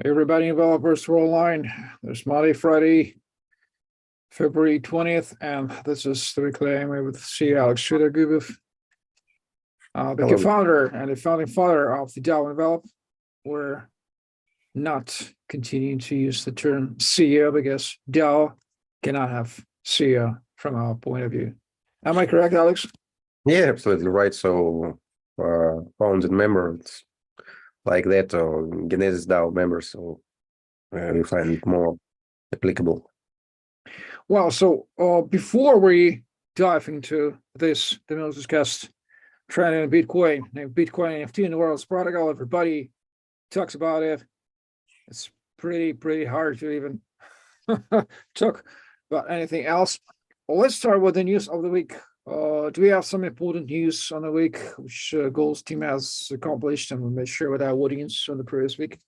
Hey everybody, developers are online. There's Monday, Friday, February 20th, and this is the weekly AMA with CEO Alex Shedogubov, the Hello. co-founder and the founding father of the DAO Envelop. We're not continuing to use the term CEO because DAO cannot have CEO from our point of view. Am I correct, Alex? Yeah, absolutely right. So, founded member, it's like that, or Genesis DAO member. So, we find it more applicable. Well, so before we dive into this, the most discussed trend in Bitcoin, named Bitcoin NFT in the world's protocol, everybody talks about it. It's pretty hard to even talk about anything else. Well, let's start with the news of the week. Do we have some important news on the week, which goals team has accomplished, and we made sure with our audience on the previous week?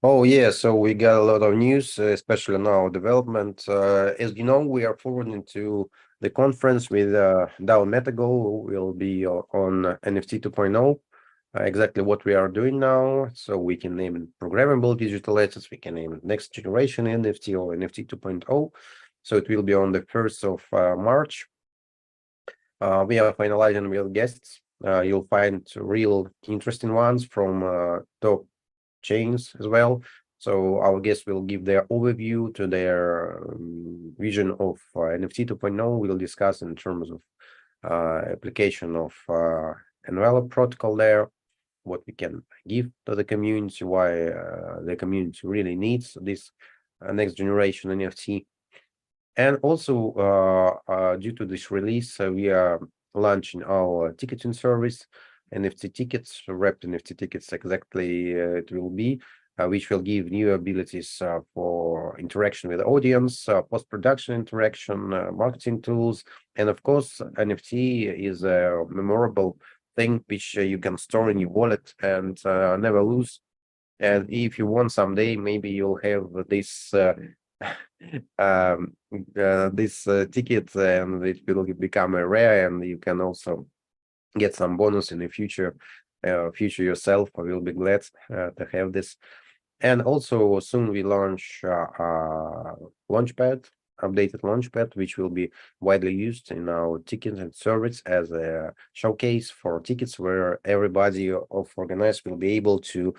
Oh, yeah. So, we got a lot of news, especially now development. As you know, we are forwarding to the conference with DAO Metago. Will be on NFT 2.0. Exactly what we are doing now. So, we can name it programmable digital assets. We can name it next generation NFT or NFT 2.0. So, it will be on the 1st of March. We are finalizing with guests. You'll find real interesting ones from top chains as well. So our guests will give their overview to their vision of NFT 2.0. We'll discuss in terms of application of Envelop protocol there, what we can give to the community, why the community really needs this next generation NFT. And also, due to this release, we are launching our ticketing service, NFT tickets, wrapped NFT tickets, exactly it will be, which will give new abilities for interaction with the audience, post-production interaction, marketing tools, and of course, NFT is a memorable thing which you can store in your wallet and never lose. And if you want someday, maybe you'll have this ticket, and it will become a rare, and you can also get some bonus in the future. Future yourself will be glad to have this. And also soon we launch Launchpad, updated Launchpad, which will be widely used in our tickets and service as a showcase for tickets, where everybody of organized will be able to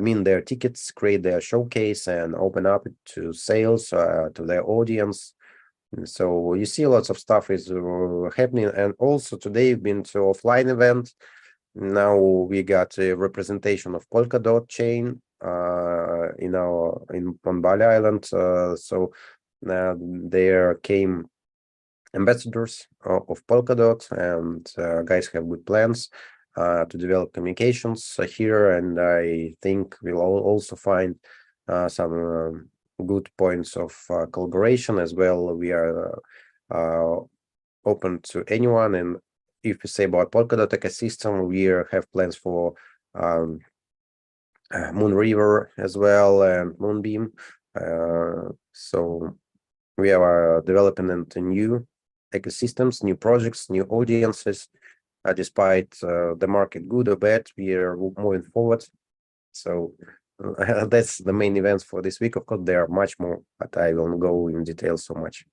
mint their tickets, create their showcase, and open up it to sales to their audience. And so you see lots of stuff is happening. And also today we've been to offline event. Now we got a representation of Polkadot chain on Bali Island. So there came ambassadors of Polkadot, and guys have good plans to develop communications here. And I think we'll also find some good points of collaboration as well. We are open to anyone. And if you say about Polkadot ecosystem, we have plans for Moonriver as well and Moonbeam. So we are developing into new ecosystems, new projects, new audiences. Despite the market good or bad, we are moving forward. So that's the main events for this week. Of course, there are much more, but I won't go in detail so much.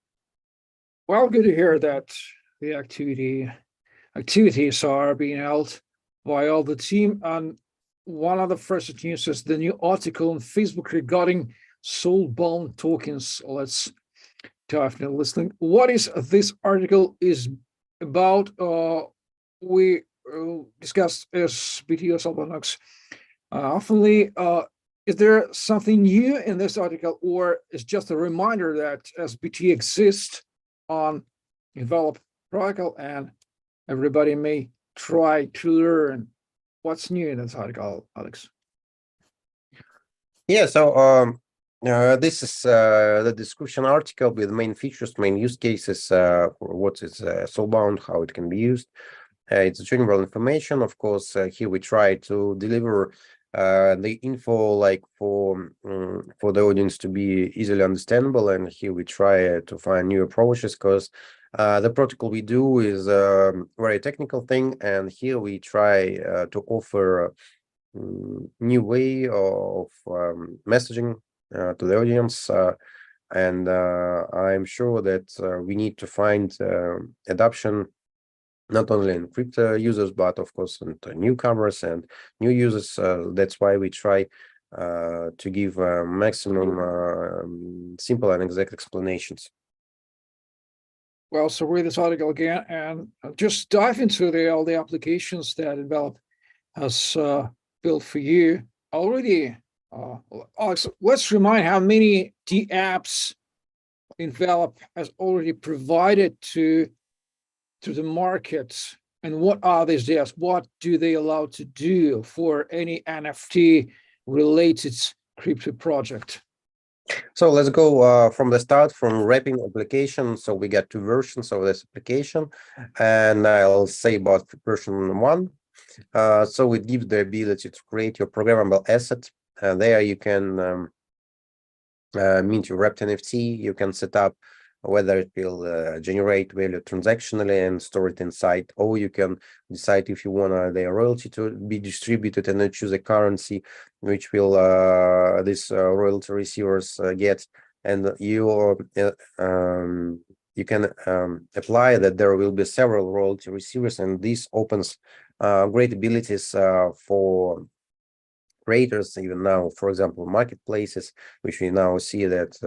Well, good to hear that the activities are being held by all the team. And one of the first news is the new article on Facebook regarding soul-bound tokens. Let's dive into listening. What is this article is about? We discussed SBT or Soulbound oftenly. Is there something new in this article, or is just a reminder that SBT exists on Envelop protocol and everybody may try to learn what's new in this article, Alex? Yeah, so this is the description article with main features, main use cases, for what is soulbound, how it can be used. It's general information. Of course, here we try to deliver the info like for the audience to be easily understandable, and here we try to find new approaches, because the protocol we do is a very technical thing, and here we try to offer new way of messaging to the audience, and I'm sure that we need to find adoption not only in crypto users, but of course into newcomers and new users. That's why we try to give maximum simple and exact explanations. Well, so read this article again and just dive into all the applications that Envelop has built for you already. Alex, let's remind how many dApps Envelop has already provided to the market, and what are these dApps? What do they allow to do for any NFT related crypto project? So let's go from the start, from wrapping application. So we got two versions of this application, and I'll say about version 1. So it gives the ability to create your programmable asset. There you can mint your wrapped NFT. You can set up whether it will generate value transactionally and store it inside, or you can decide if you want the royalty to be distributed and then choose a currency which will these royalty receivers get, and you can apply that there will be several royalty receivers, and this opens great abilities for creators even now. For example, marketplaces, which we now see that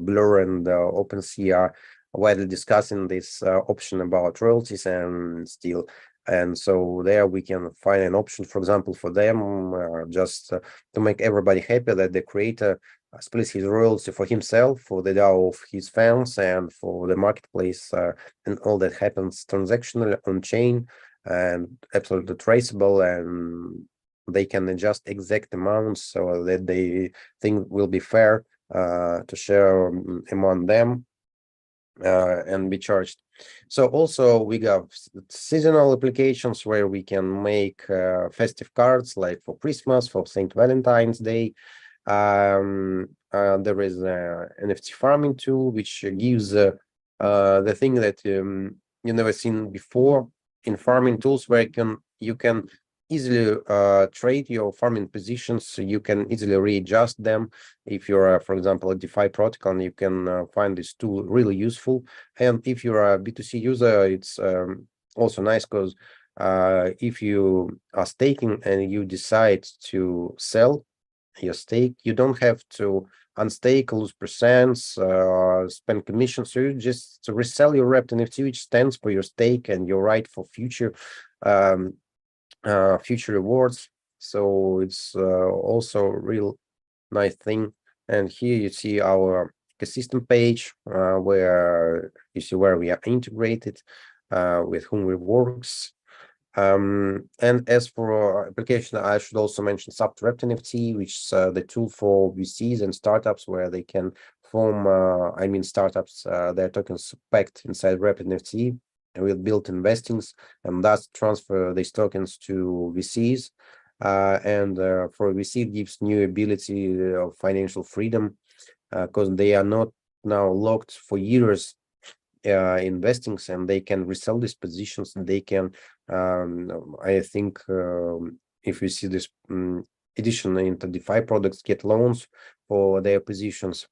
Blur and OpenSea are widely discussing this option about royalties and still. And so there we can find an option, for example, for them just to make everybody happy, that the creator splits his royalty for himself, for the DAO of his fans, and for the marketplace, and all that happens transactionally on chain and absolutely traceable, and they can adjust exact amounts so that they think will be fair to share among them and be charged. So also we got seasonal applications where we can make festive cards, like for Christmas, for St. Valentine's Day. There is an NFT farming tool which gives the thing that you never seen before in farming tools, where you can easily trade your farming positions. So you can easily readjust them. If you're, for example, a DeFi protocol, you can find this tool really useful. And if you're a B2C user, it's also nice, because if you are staking and you decide to sell your stake, you don't have to unstake, lose percents, spend commissions. So you just resell your wrapped NFT, which stands for your stake and your right for future future rewards. So it's also a real nice thing. And here you see our ecosystem page, where you see where we are integrated, with whom we works. And as for our application, I should also mention Wrapped NFT, which is the tool for VCs and startups, where they can form, startups, their tokens packed inside Wrapped NFT with built-in investings, and thus transfer these tokens to VCs. And for VC, it gives new ability of financial freedom, because they are not now locked for years investing, and they can resell these positions, and they can I think if you see this addition into DeFi products, get loans for their positions.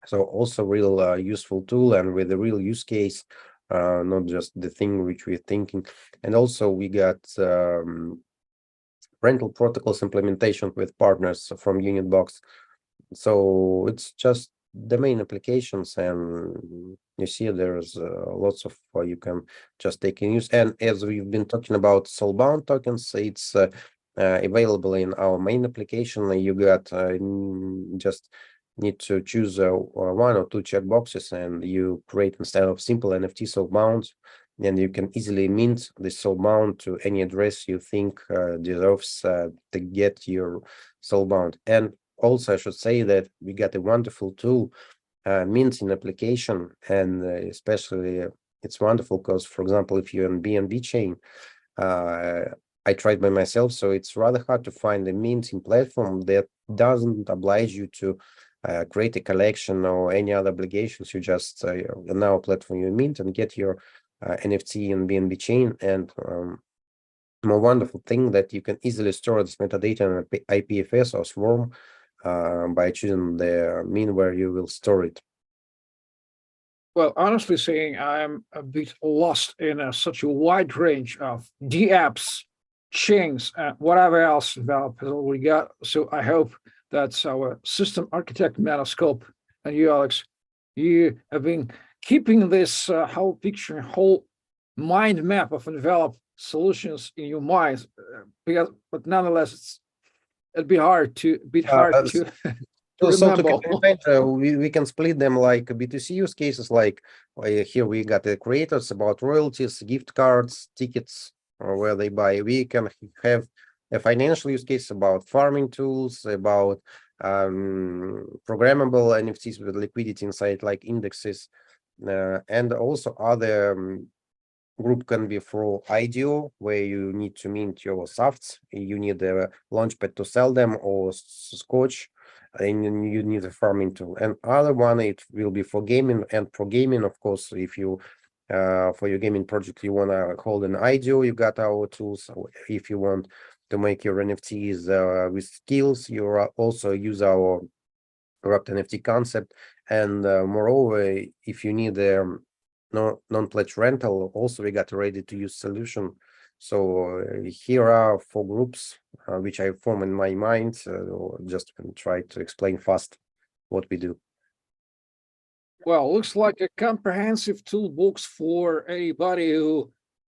So also real useful tool, and with a real use case, not just the thing which we're thinking. And also we got rental protocols implementation with partners from Unitbox. So it's just the main applications, and you see there's lots of you can just take in use. And as we've been talking about soulbound tokens, it's available in our main application. You got just need to choose one or two checkboxes, and you create, instead of simple NFT, soulbound, and you can easily mint this soulbound to any address you think deserves to get your soulbound. And also, I should say that we got a wonderful tool, minting application, and especially it's wonderful because, for example, if you're on BNB chain, I tried by myself, so it's rather hard to find a minting platform that doesn't oblige you to create a collection or any other obligations. You just on our platform you mint and get your NFT in BNB chain, and more wonderful thing that you can easily store this metadata in IPFS or Swarm by choosing the mean where you will store it. Well, honestly saying, I'm a bit lost in such a wide range of dApps, chains, and whatever else developers we got. So I hope that's our system architect Metascope and you, Alex, you have been keeping this whole picture, whole mind map of Envelop solutions in your mind, but nonetheless, it'd be hard to to So to remember. complement, we can split them like B2C use cases, like here we got the creators about royalties, gift cards, tickets, or where they buy. We can have a financial use case about farming tools, about programmable NFTs with liquidity inside, like indexes, and also other group can be for IDO, where you need to mint your softs, you need a launchpad to sell them, or Scotch, and you need a farming tool. And other one, it will be for gaming, and for gaming, of course, if you for your gaming project you want to hold an IDO, you got our tools. If you want to make your NFTs with skills, you also use our wrapped NFT concept. And moreover, if you need non-pledge rental, also we got a ready-to-use solution. So here are 4 groups which I form in my mind, just try to explain fast what we do. Well, looks like a comprehensive toolbox for anybody who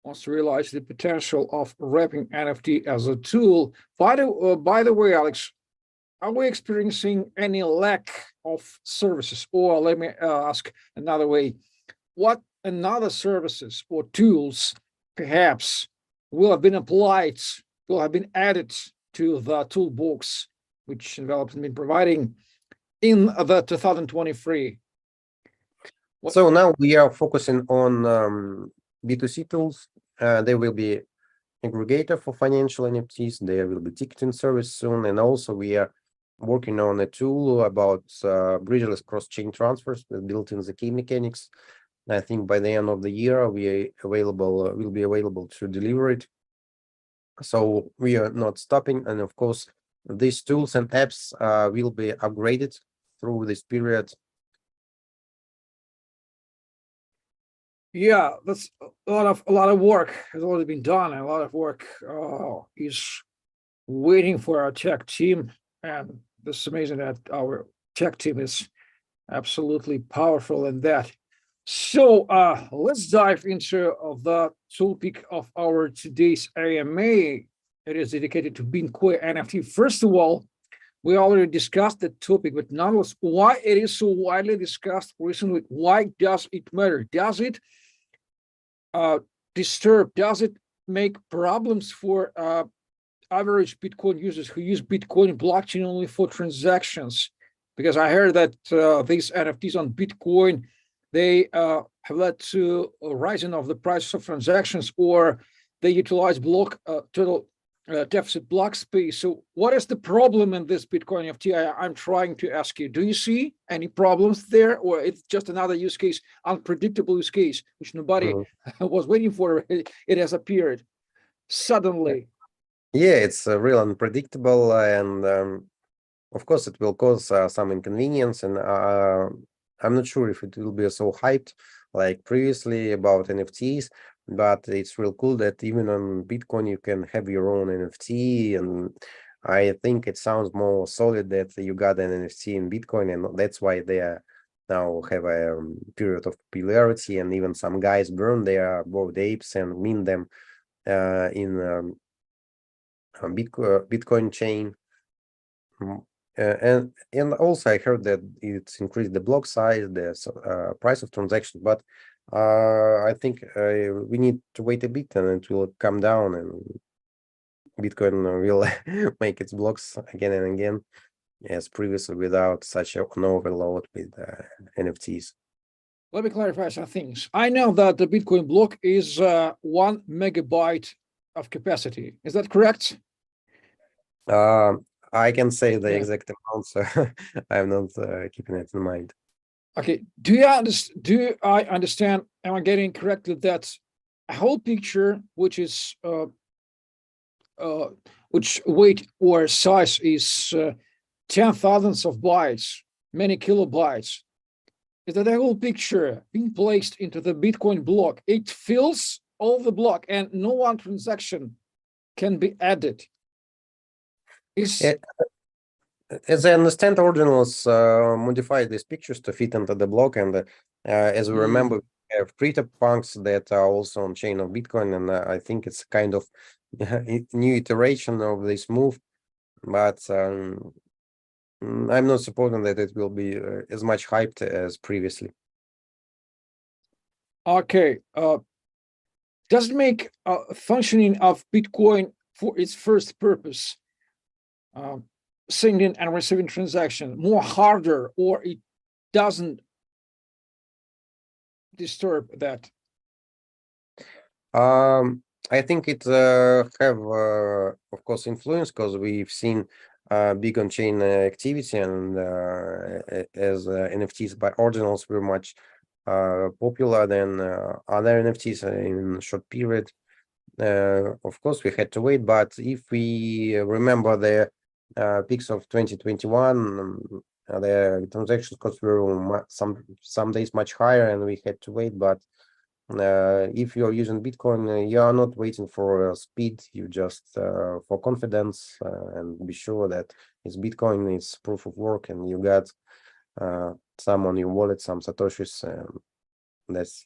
wants to realize the potential of wrapping NFT as a tool. By the way, Alex, are we experiencing any lack of services? Or let me ask another way, what another services or tools perhaps will have been applied, will have been added to the toolbox which Envelop has been providing in the 2023? So now we are focusing on B2C tools. There will be aggregator for financial NFTs. There will be ticketing service soon, and also we are working on a tool about bridgeless cross-chain transfers with built-in the key mechanics. I think by the end of the year we will be available to deliver it. So we are not stopping, and of course these tools and apps will be upgraded through this period. Yeah, that's a lot of work has already been done, and a lot of work is waiting for our tech team. And this is amazing that our tech team is absolutely powerful in that. So let's dive into the topic of our today's AMA. It is dedicated to Bitcoin NFT. First of all, we already discussed the topic, but nonetheless, why it is so widely discussed recently? Why does it matter? Does it disturb? Does it make problems for average Bitcoin users who use Bitcoin blockchain only for transactions? Because I heard that these NFTs on Bitcoin, they have led to a rising of the price of transactions, or they utilize total deficit block space. So what is the problem in this Bitcoin NFT? I'm trying to ask you, do you see any problems there, or it's just another use case, unpredictable use case, which nobody was waiting for? It has appeared suddenly. Yeah, it's real unpredictable, and of course it will cause some inconvenience, and I'm not sure if it will be so hyped like previously about NFTs, but it's real cool that even on Bitcoin you can have your own NFT, and I think it sounds more solid that you got an NFT in Bitcoin, and that's why they are now have a period of popularity, and even some guys burn their bored apes and mint them in Bitcoin chain. And also I heard that it's increased the block size, the price of transaction, but I think we need to wait a bit and it will come down, and Bitcoin will make its blocks again and again as previously without such an overload with NFTs. Let me clarify some things. I know that the Bitcoin block is 1 megabyte of capacity. Is that correct? I can say the exact amount, so I'm not keeping it in mind. Okay. Do I understand? Am I getting correctly that a whole picture, which is which weight or size is 10,000s of bytes, many kilobytes, is that the whole picture being placed into the Bitcoin block. It fills all the block and no one transaction can be added. As I understand, originals modified these pictures to fit into the block, and as we remember, we have punks that are also on chain of Bitcoin, and I think it's kind of new iteration of this move, but I'm not supposing that it will be as much hyped as previously. Okay, does it make functioning of Bitcoin for its first purpose, sending and receiving transaction, more harder, or it doesn't disturb that? I think it have of course influence, because we've seen big on-chain activity, and as NFTs by ordinals were much popular than other NFTs in short period. Of course, we had to wait, but if we remember the peaks of 2021, the transaction costs were some days much higher, and we had to wait. But if you're using Bitcoin, you are not waiting for speed. You just for confidence and be sure that it's Bitcoin, it's proof of work, and you got some on your wallet, some satoshis. That's,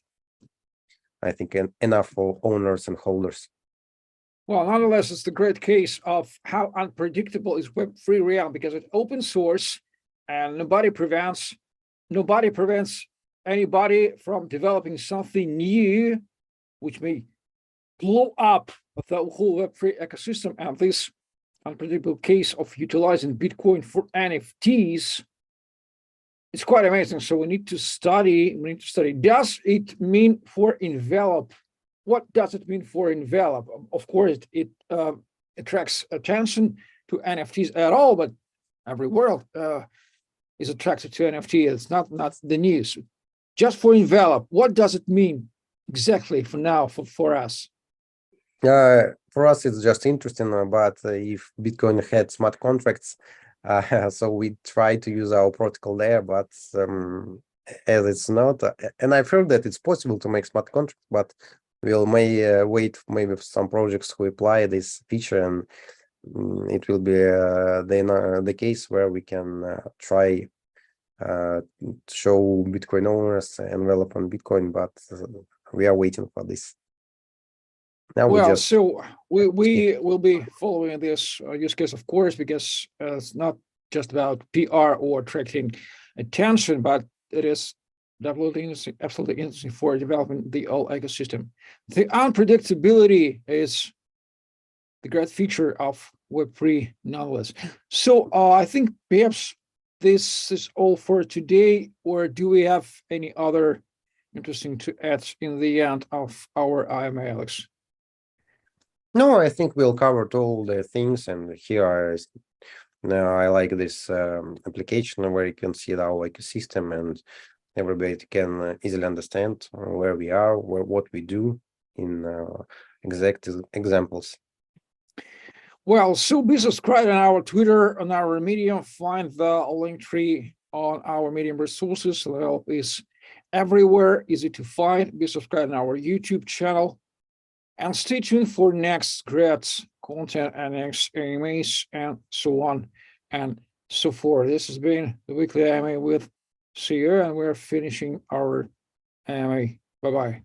I think, enough for owners and holders. Well, nonetheless, it's the great case of how unpredictable is Web3 realm, because it's open source and nobody prevents anybody from developing something new, which may blow up the whole Web3 ecosystem. And this unpredictable case of utilizing Bitcoin for NFTs, it's quite amazing. So we need to study. Does it mean for Envelop? What does it mean for Envelop? Of course, it attracts attention to NFTs at all, but every world is attracted to NFT. It's not the news. Just for Envelop, what does it mean exactly for now for us? For us, it's just interesting, but if Bitcoin had smart contracts, so we try to use our protocol there, but as it's not, and I've heard that it's possible to make smart contracts, but we'll wait maybe for some projects who apply this feature, and it will be the case where we can try to show Bitcoin owners Envelop on Bitcoin, but we are waiting for this. Now we will be following this use case, of course, because it's not just about PR or attracting attention, but it is definitely interesting, absolutely interesting for developing the whole ecosystem. The unpredictability is the great feature of Web3 nonetheless. So I think perhaps this is all for today, or do we have any other interesting to add in the end of our IMA, Alex? No, I think we'll cover all the things, and here I like this application where you can see our ecosystem, and everybody can easily understand where we are, what we do in exact examples. Well, so be subscribed on our Twitter, on our Medium. Find the link tree on our Medium resources. The help is everywhere, easy to find. Be subscribed on our YouTube channel. And stay tuned for next great content and next AMAs and so on and so forth. This has been the weekly AMA with Seer, and we're finishing our AMA. Bye-bye.